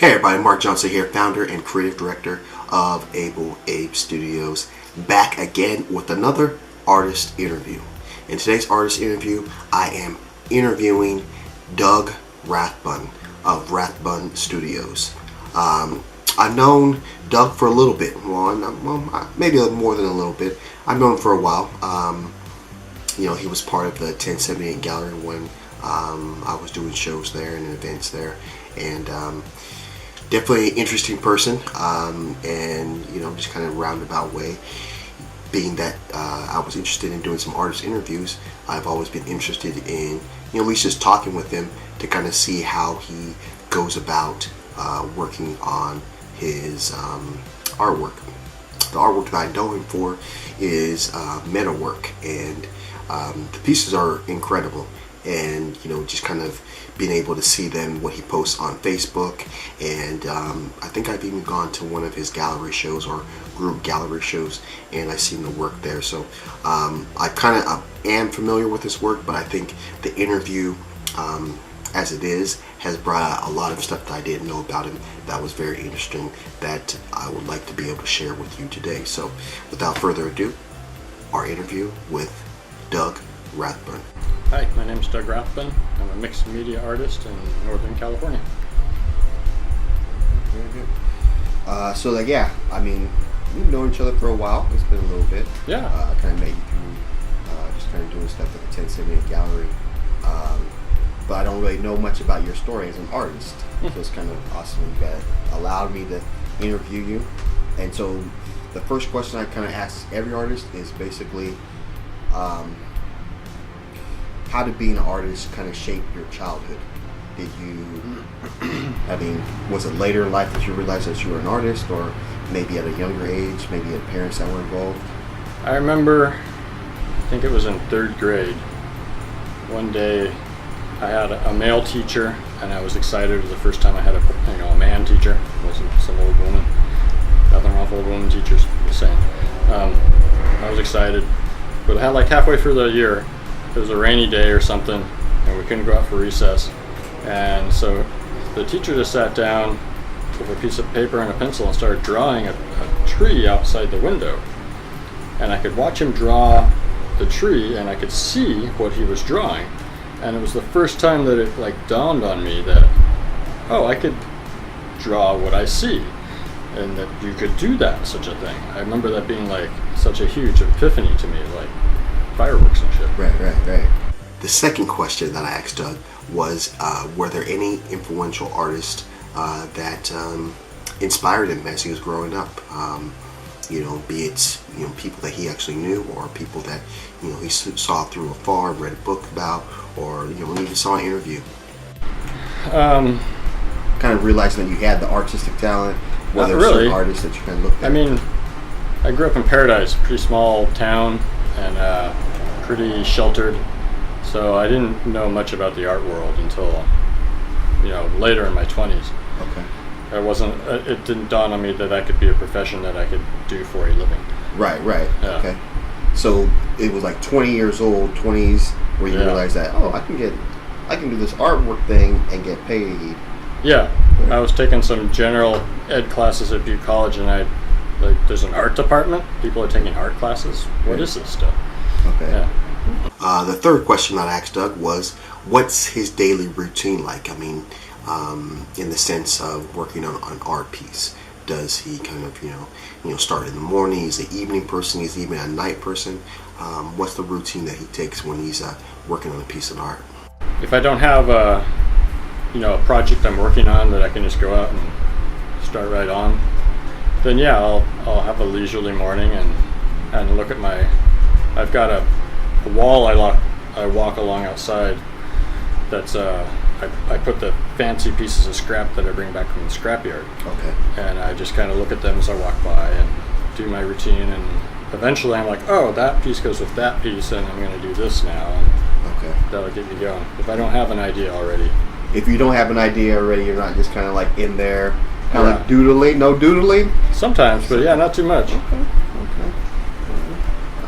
Hey everybody, Mark Johnson here, founder and creative director of Able Abe Studios, back again with another artist interview. In today's artist interview, I am interviewing Doug Rathbun of Rathun Studios. I've known Doug for a little bit, maybe more than a little bit. I've known him for a while. He was part of the 1078 Gallery when I was doing shows there and events there, and definitely an interesting person, and just kind of roundabout way. Being that I was interested in doing some artist interviews, I've always been interested in at least just talking with him to kind of see how he goes about working on his artwork. The artwork that I know him for is metal work, and the pieces are incredible. And just kind of being able to see them, what he posts on Facebook, and I think I've even gone to one of his gallery shows or group gallery shows, and I've seen the work there. So I kind of am familiar with his work, but I think the interview, as it is, has brought out a lot of stuff that I didn't know about him that was very interesting, that I would like to be able to share with you today. So without further ado, our interview with Doug Rathbun. Hi, my name is Doug Rathbun. I'm a mixed media artist in Northern California. Very good. We've known each other for a while. It's been a little bit. Yeah. I kind of met you through just kind of doing stuff at the 1078 Gallery. But I don't really know much about your story as an artist. So it's kind of awesome you guys allowed me to interview you. And so the first question I kind of ask every artist is basically, how did being an artist kind of shape your childhood? Did you, was it later in life that you realized that you were an artist, or maybe at a younger age, maybe you had parents that were involved? I remember, I think it was in third grade, one day I had a male teacher, and I was excited. It was the first time I had a man teacher. It wasn't some old woman. Nothing wrong with old woman teachers, just saying. I was excited, but halfway through the year, it was a rainy day or something, and we couldn't go out for recess. And so the teacher just sat down with a piece of paper and a pencil and started drawing a tree outside the window. And I could watch him draw the tree, and I could see what he was drawing. And it was the first time that it dawned on me that, oh, I could draw what I see, and that you could do that, such a thing. I remember that being such a huge epiphany to me, fireworks and shit. Right. The second question that I asked Doug was, were there any influential artists that inspired him as he was growing up? Be it people that he actually knew, or people that he saw through afar, read a book about, or even saw an interview. Kind of realizing that you had the artistic talent. Were there really certain artists that you kind of looked at? I grew up in Paradise, a pretty small town, and pretty sheltered, so I didn't know much about the art world until later in my 20s. Okay. It didn't dawn on me that that could be a profession that I could do for a living. Right. Yeah. Okay. So it was 20 years old, 20s, where you realized that, I can do this artwork thing and get paid. Yeah. I was taking some general ed classes at Butte College, and there's an art department. People are taking art classes. What is this stuff? Okay. Yeah. The third question that I asked Doug was, what's his daily routine like? In the sense of working on an art piece. Does he kind of, start in the morning? Is he an evening person? Is he even a night person? What's the routine that he takes when he's working on a piece of art? If I don't have a project I'm working on that I can just go out and start right on, then I'll have a leisurely morning and look at I've got a wall I walk along outside that's I put the fancy pieces of scrap that I bring back from the scrapyard. Okay. And I just kind of look at them as I walk by and do my routine, and eventually I'm like, oh, that piece goes with that piece, and I'm going to do this now, and okay, that'll get me going. If I don't have an idea already. If you don't have an idea already, you're not just kind of in there, kind of doodling, no doodling? Sometimes, but not too much. Okay.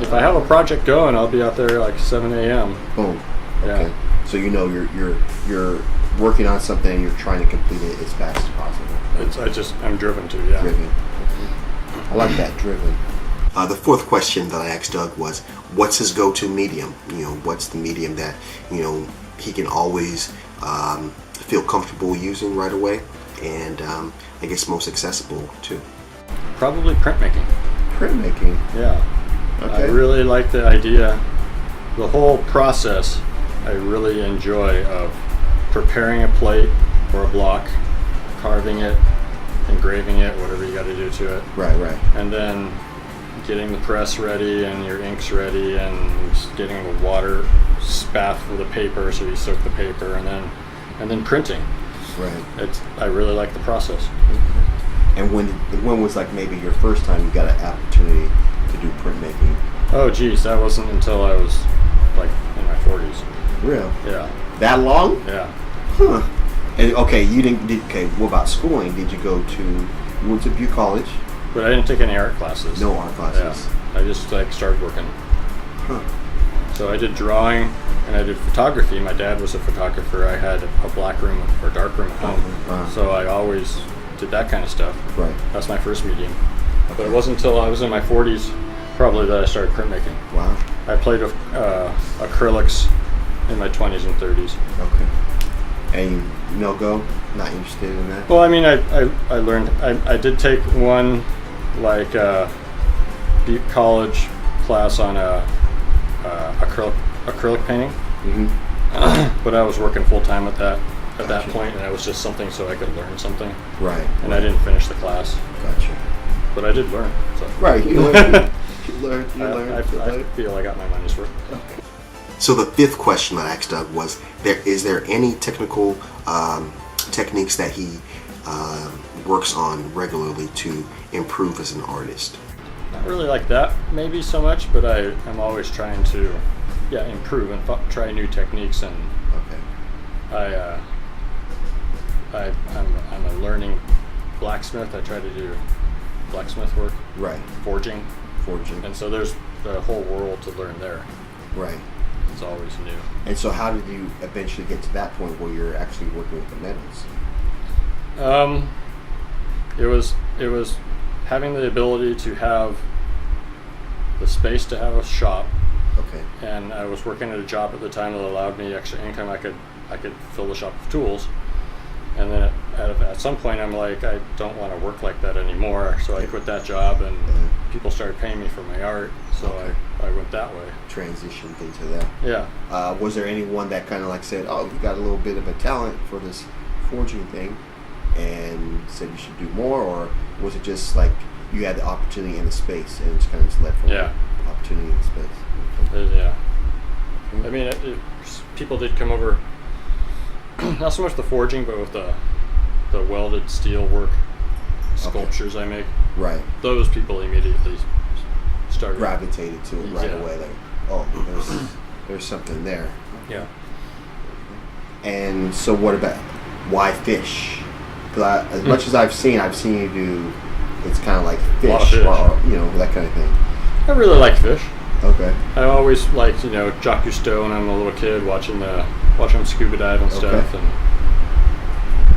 If I have a project going, I'll be out there 7 a.m. Boom. Okay. Yeah. So your working on something and you're trying to complete it as fast as possible. I'm driven to, yeah. Driven. I like that, driven. The fourth question that I asked Doug was, what's his go-to medium? What's the medium that, he can always feel comfortable using right away, and I guess most accessible too? Probably printmaking. Printmaking? Yeah. Okay. I really like the idea, the whole process I really enjoy of preparing a plate or a block, carving it, engraving it, whatever you got to do to it. Right. And then getting the press ready and your inks ready and getting the water spaff for the paper so you soak the paper, and then printing. Right. I really like the process. Mm-hmm. And when was like maybe your first time you got an opportunity to do printmaking? Oh geez, that wasn't until I was like in my 40s. Real? Yeah. That long? Yeah. Huh. And okay, what about schooling? Did you you went to Butte College? But I didn't take any art classes. No art classes. Yeah. I just started working. Huh. So I did drawing and I did photography. My dad was a photographer. I had a black room or dark room at home. So I always did that kind of stuff. Right. That's my first medium. Okay. But it wasn't until I was in my 40s probably that I started printmaking. Wow. I played with acrylics in my 20s and 30s. Okay. And no-go? Not interested in that? Well, I mean, I learned, I did take one, like, Butte College class on acrylic painting. Mm-hmm. But I was working full-time at that point, and it was just something so I could learn something. Right. And I didn't finish the class. Gotcha. But I did learn. So. Right, you learned. I feel I got my money's worth. Okay. So the fifth question that I asked Doug was, is there any technical techniques that he works on regularly to improve as an artist? Not really like that, maybe so much, but I'm always trying to, improve and try new techniques. And okay. I'm a learning blacksmith. I try to do blacksmith work. Right. Forging. And so there's the whole world to learn there. Right. It's always new. And so how did you eventually get to that point where you're actually working with the metals? It was having the ability to have the space to have a shop. Okay. And I was working at a job at the time that allowed me extra income. I could fill the shop with tools. And then at some point I'm like, I don't want to work like that anymore. So I quit that job, and people started paying me for my art. So I went that way. Transitioned into that. Yeah. Was there anyone that kind of like said, oh, you got a little bit of a talent for this forging thing, and said you should do more? Or was it just like you had the opportunity and the space, and it's kind of just led from opportunity and space? Yeah. I mean, people did come over, not so much the forging, but with the welded steel work sculptures I make. Right. Those people immediately started gravitated to it right away. Like, oh, there's something there. Yeah. And so, what about why fish? Because as much as I've seen you do, it's kind of like fish, a lot of fish. Or that kind of thing. I really like fish. Okay. I always liked, Jacques Cousteau when I'm a little kid, watching him scuba dive and stuff. And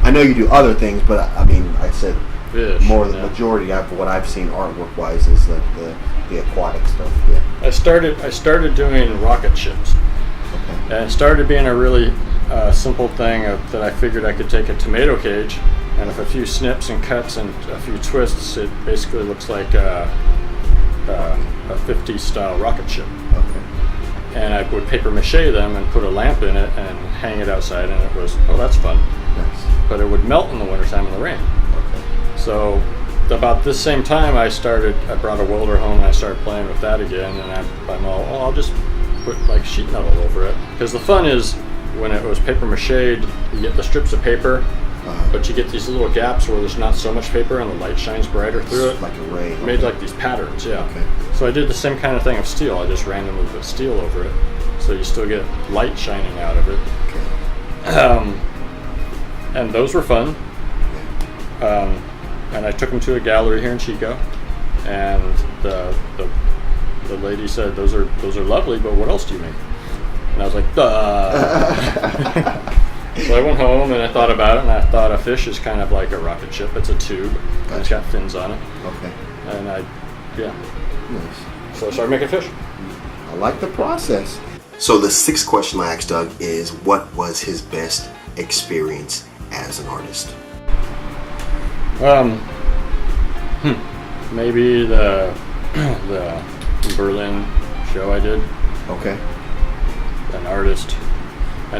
I know you do other things, but I mean, I said fish, more the majority of what I've seen artwork wise is like the aquatic stuff. Yeah. I started doing rocket ships. Okay. And it started being a really simple thing that I figured I could take a tomato cage, and with a few snips and cuts and a few twists, it basically looks like a 50s style rocket ship. Okay. And I would paper mache them and put a lamp in it and hang it outside, and it was, that's fun. Nice. But it would melt in the wintertime in the rain. Okay. So about this same time I brought a welder home and I started playing with that again, and I'll just put like sheet metal over it. Because the fun is when it was paper mache, you get the strips of paper, but you get these little gaps where there's not so much paper and the light shines brighter through it. Like a ray. Made like these patterns, yeah. Okay. So I did the same kind of thing of steel. I just randomly put steel over it, so you still get light shining out of it. Okay. And those were fun. And I took them to a gallery here in Chico, and the lady said, "Those are lovely, but what else do you make?" And I was like, "Duh." So I went home and I thought about it, and I thought a fish is kind of like a rocket ship. It's a tube, and it's got fins on it. Okay. And Nice. so I started making fish. I like the process. So the sixth question I asked Doug is, what was his best experience as an artist? Maybe the Berlin show I did. Okay. An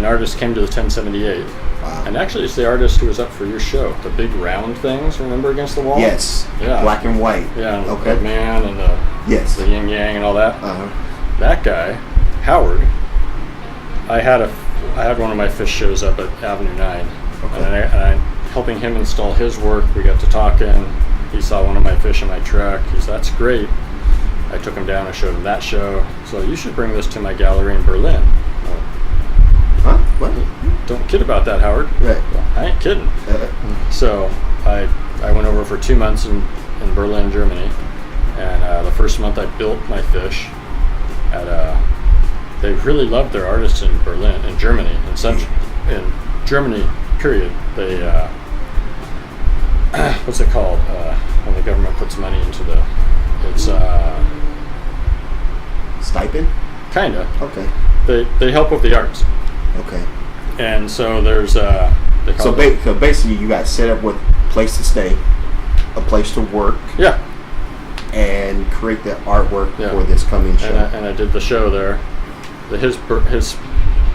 artist came to the 1078. Wow. And actually, it's the artist who was up for your show. The big round things, remember, against the wall? Yes. Yeah. Black and white. Yeah. And Okay. the man and the yin yang and all that. Uh-huh. That guy, Howard. I had one of my fish shows up at Avenue 9, Okay. and I helping him install his work. We got to talking. He saw one of my fish in my truck. He said, "That's great." I took him down and showed him that show. So you should bring this to my gallery in Berlin. Oh, Huh? What? don't kid about that, Howard. Right. Well, I ain't kidding. So I went over for 2 months in Berlin, Germany, and the first month I built my fish they really loved their artists in Berlin, in Germany, in Germany, period. They, what's it called, when the government puts money into it's, Stipend? kinda. Okay. They help with the arts. Okay. And so there's, they call So it, basically you got set up with a place to stay, a place to work, yeah, and create the artwork Yeah. for this coming show. and I did the show there. His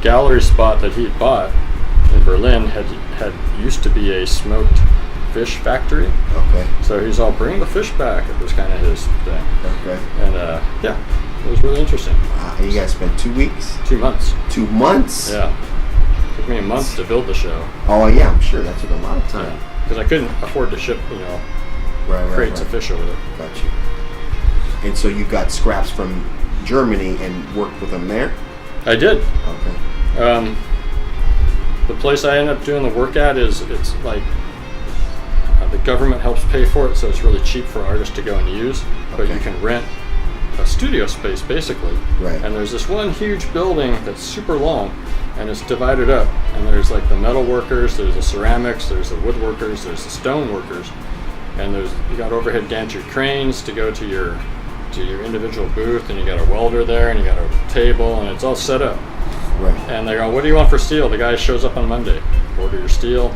gallery spot that he had bought in Berlin had used to be a smoked fish factory. Okay. So he's all, bring the fish back. It was kind of his thing. Okay. And it was really interesting. And you guys spent 2 weeks? 2 months. 2 months? Yeah. Took me a month to build the show. Oh yeah, I'm sure that took a lot of time. Because I couldn't afford to ship, crates of fish over there. Got you. And so you got scraps from Germany and worked with them there? I did. Okay. The place I ended up doing the work at it's like the government helps pay for it, so it's really cheap for artists to go and use. But Okay. you can rent a studio space basically. Right. And there's this one huge building that's super long, and it's divided up. And there's like the metal workers, there's the ceramics, there's the woodworkers, there's the stone workers, and you got overhead gantry cranes to go to your individual booth, and you got a welder there, and you got a table, and it's all set up. Right. And they go, "What do you want for steel?" The guy shows up on Monday. Order your steel.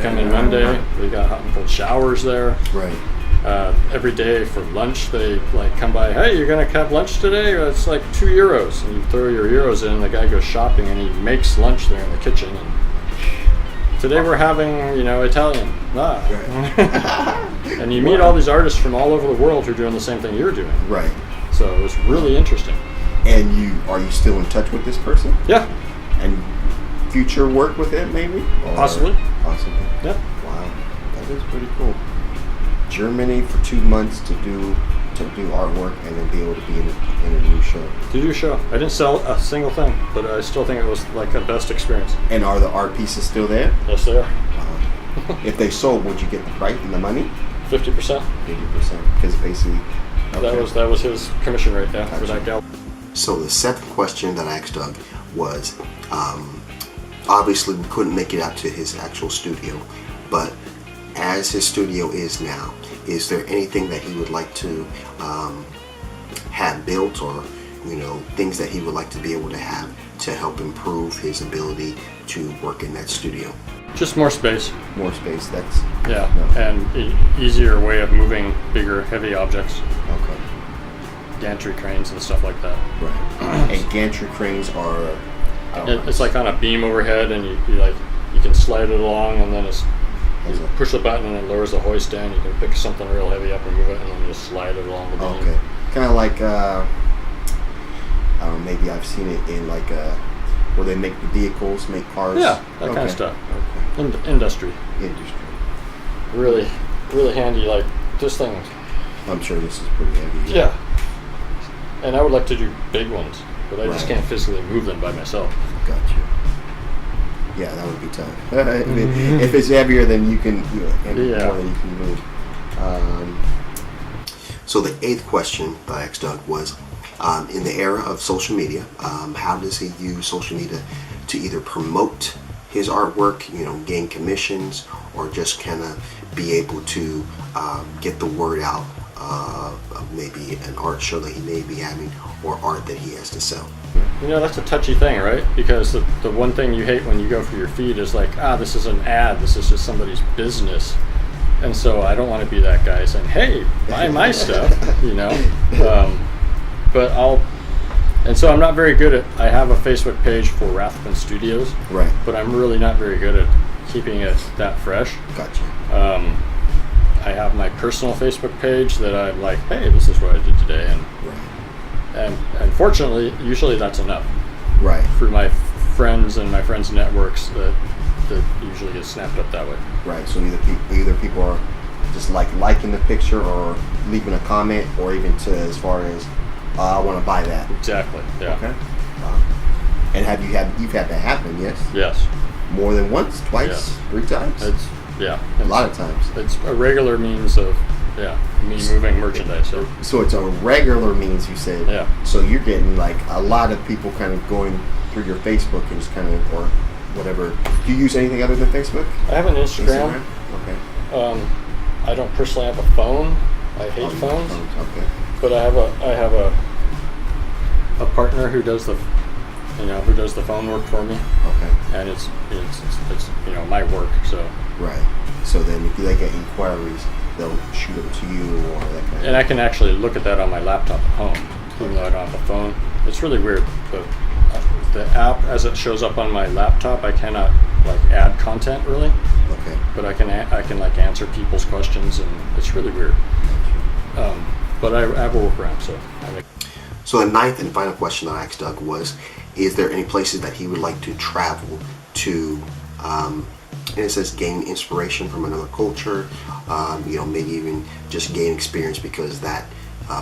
Come in Monday. We got hot and cold showers there. Right. Every day for lunch, they come by. "Hey, you're gonna have lunch today?" It's like €2, and you throw your euros in. The guy goes shopping, and he makes lunch there in the kitchen. And today we're having, Italian. And you meet all these artists from all over the world who are doing the same thing you're doing. Right. So it was really interesting. And are you still in touch with this person? Yeah. And future work with him, maybe? Or Possibly. Possibly. Yep. Wow, that is pretty cool. Germany for 2 months to do artwork and then be able to be in a new show. To do a show. I didn't sell a single thing, but I still think it was like a best experience. And are the art pieces still there? Yes, they are. Wow. If they sold, would you get the price and the money? 50%. 50%, because basically That was his commission rate there for that gal. So the seventh question that I asked Doug was, obviously we couldn't make it out to his actual studio, but as his studio is now, is there anything that he would like to have built, or things that he would like to be able to have to help improve his ability to work in that studio? Just more space. More space. That's Yeah, no. and easier way of moving bigger, heavy objects, Okay. gantry cranes and stuff like that. Right. And gantry cranes are. It's like on a beam overhead, and you can slide it along, and then you push the button and it lowers the hoist down. You can pick something real heavy up and move it, and then just slide it along the beam. Okay. Kind of like maybe I've seen it in where they make the vehicles, make cars. Yeah, that kind of stuff. Okay. Industry. Industry. Really, really handy. Like this thing. I'm sure this is pretty heavy. Yeah. And I would like to do big ones, but I just Right. can't physically move them by myself. Got you. Yeah, that would be tough. I mean, if it's heavier than you can, more than you can move. So the eighth question that I asked Doug was, in the era of social media, how does he use social media to either promote his artwork, gain commissions, or just kind of be able to get the word out of maybe an art show that he may be having or art that he has to sell. That's a touchy thing, right? Because the one thing you hate when you go for your feed is like, this is an ad, this is just somebody's business. And so I don't want to be that guy saying, hey, buy my stuff, and so I'm not very good at, I have a Facebook page for Rathbun Studios, right? But I'm really not very good at keeping it that fresh. Gotcha. I have my personal Facebook page that I'm like, hey, this is what I did today, and fortunately, usually that's enough. Right. Through my friends and my friends' networks, that usually gets snapped up that way. Right. So either people are just liking the picture or leaving a comment, or even to as far as I want to buy that. Exactly. Yeah. Okay. And you've had that happen? Yes. Yes. More than once, twice, yes. 3 times. A lot of times. It's a regular means of me moving merchandise. So it's a regular means, you said. Yeah. So you're getting like a lot of people kind of going through your Facebook and just kind of, or whatever. Do you use anything other than Facebook? I have an Instagram. Okay. I don't personally have a phone. I hate phones. Okay. But I have a partner who does the phone work for me. Okay. And it's my work, so. Right. So then if they get inquiries, they'll shoot them to you or that kind of. And I can actually look at that on my laptop at home, even though I don't have a phone. It's really weird. The app, as it shows up on my laptop, I cannot add content really. Okay. But I can answer people's questions, and it's really weird. But I have a workaround, so. So the ninth and final question that I asked Doug was, is there any places that he would like to travel to, and it says gain inspiration from another culture, maybe even just gain experience, because that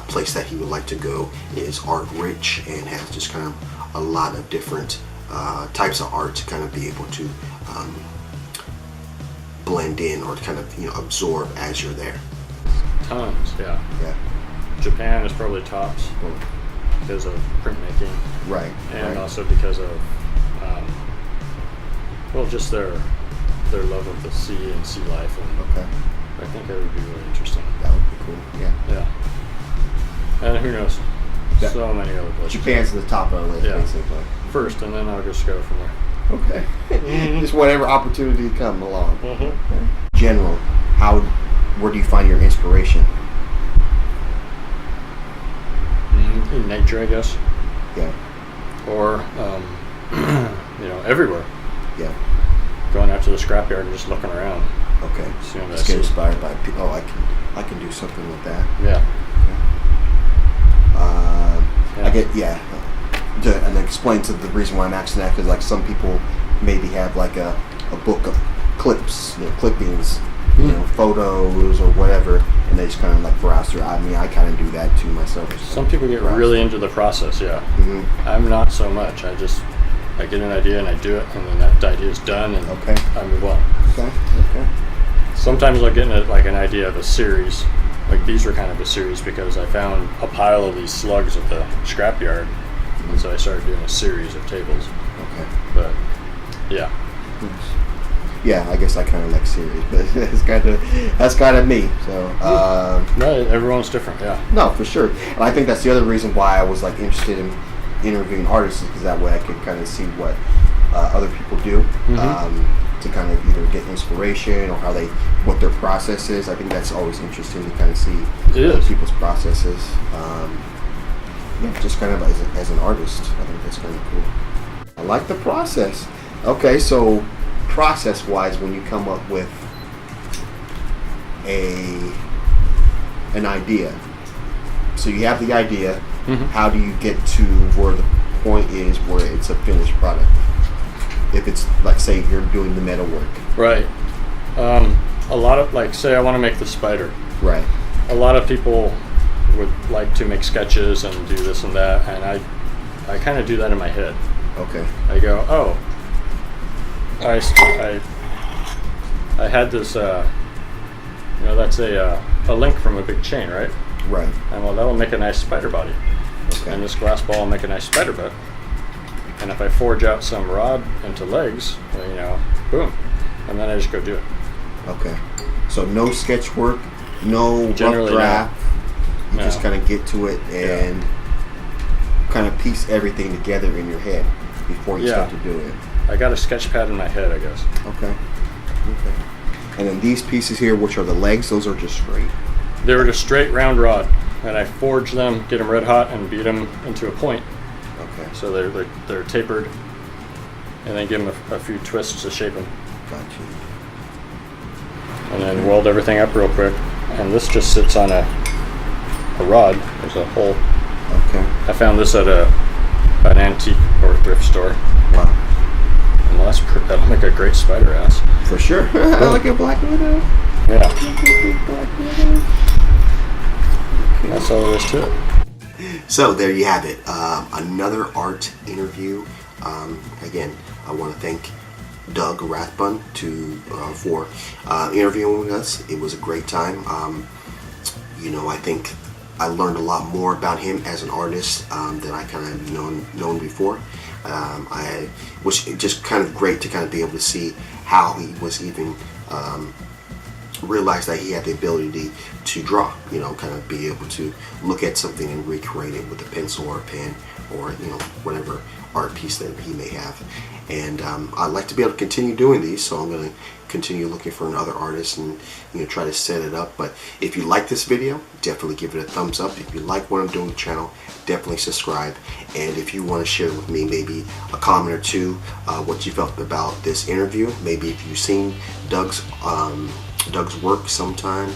place that he would like to go is art rich and has just kind of a lot of different types of art to kind of be able to blend in or kind of absorb as you're there. Tons, yeah. Japan is probably tops because of printmaking, right? And also because of just their love of the sea and sea life. And okay. I think that would be really interesting. That would be cool. Yeah. And who knows? So many other places. Japan's the top of the list, basically. First, and then I'll just go from there. Okay. Mm-hmm. Just whatever opportunity come along. Mm-hmm. Okay. General, where do you find your inspiration? In nature, I guess. Yeah. Or, everywhere. Yeah. Going out to the scrapyard and just looking around. Okay. Just get inspired by people. I can do something with that. Yeah. I get and explain to the reason why I'm asking that, because some people maybe have a book of clips, clippings, photos or whatever, and they just kind of browse through. I mean, I kind of do that too myself. Some people get really into the process. Yeah. Mm-hmm. I'm not so much. I get an idea and I do it, and then that idea is done, and I move on. Okay. Sometimes I'll get an idea of a series. These were kind of a series because I found a pile of these slugs at the scrapyard, and so I started doing a series of tables. Okay. But yeah. Yeah, I guess I kind of like series, but that's kind of me. So no, everyone's different. Yeah. No, for sure. And I think that's the other reason why I was interested in interviewing artists, because that way I could kind of see what other people do. Mm-hmm. To kind of either get inspiration or what their process is. I think that's always interesting to kind of see other people's processes. Just kind of as an artist, I think that's kind of cool. I like the process. Okay, so process-wise, when you come up with an idea, so you have the idea, mm-hmm. How do you get to where the point is where it's a finished product? If it's say you're doing the metal work, right? A lot of say I want to make the spider, right? A lot of people would like to make sketches and do this and that, and I kind of do that in my head. Okay. I go, oh, I had this, that's a link from a big chain, right? Right. And that'll make a nice spider body. Okay. And this glass ball will make a nice spider butt. And if I forge out some rod into legs, you know, boom, and then I just go do it. Okay. So no sketch work, no rough Generally draft. You No. just kind of get to it and kind of piece everything together in your head before you start to do it. I got a sketch pad in my head, I guess. Okay. Okay. And then these pieces here, which are the legs, those are just straight. They were just straight round rod, and I forge them, get them red hot, and beat them into a point. Okay. So they're tapered, and then give them a few twists to shape them, Got you. and then weld everything up real quick. And this just sits on a rod. There's a hole. Okay. I found this at an antique or thrift store. Wow. And that'll make a great spider ass. For sure. I like a black widow. Yeah, Black widow. that's all there is to it. So there you have it. Another art interview. Again, I want to thank Doug Rathbun for interviewing with us. It was a great time. I think I learned a lot more about him as an artist than I kind of known before. I was just kind of great to kind of be able to see how he was even realized that he had the ability to draw, kind of be able to look at something and recreate it with a pencil or a pen or, whatever art piece that he may have. And I'd like to be able to continue doing these, so I'm going to continue looking for another artist and try to set it up. But if you like this video, definitely give it a thumbs up. If you like what I'm doing with the channel, definitely subscribe. And if you want to share with me maybe a comment or two what you felt about this interview, maybe if you've seen Doug's work sometime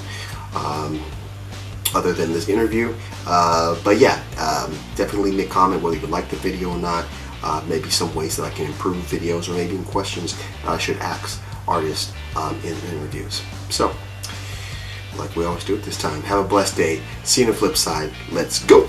other than this interview, but yeah, definitely leave me a comment whether you like the video or not. Maybe some ways that I can improve videos, or maybe even questions that I should ask artists in interviews. So, like we always do at this time, have a blessed day. See you on the flip side. Let's go.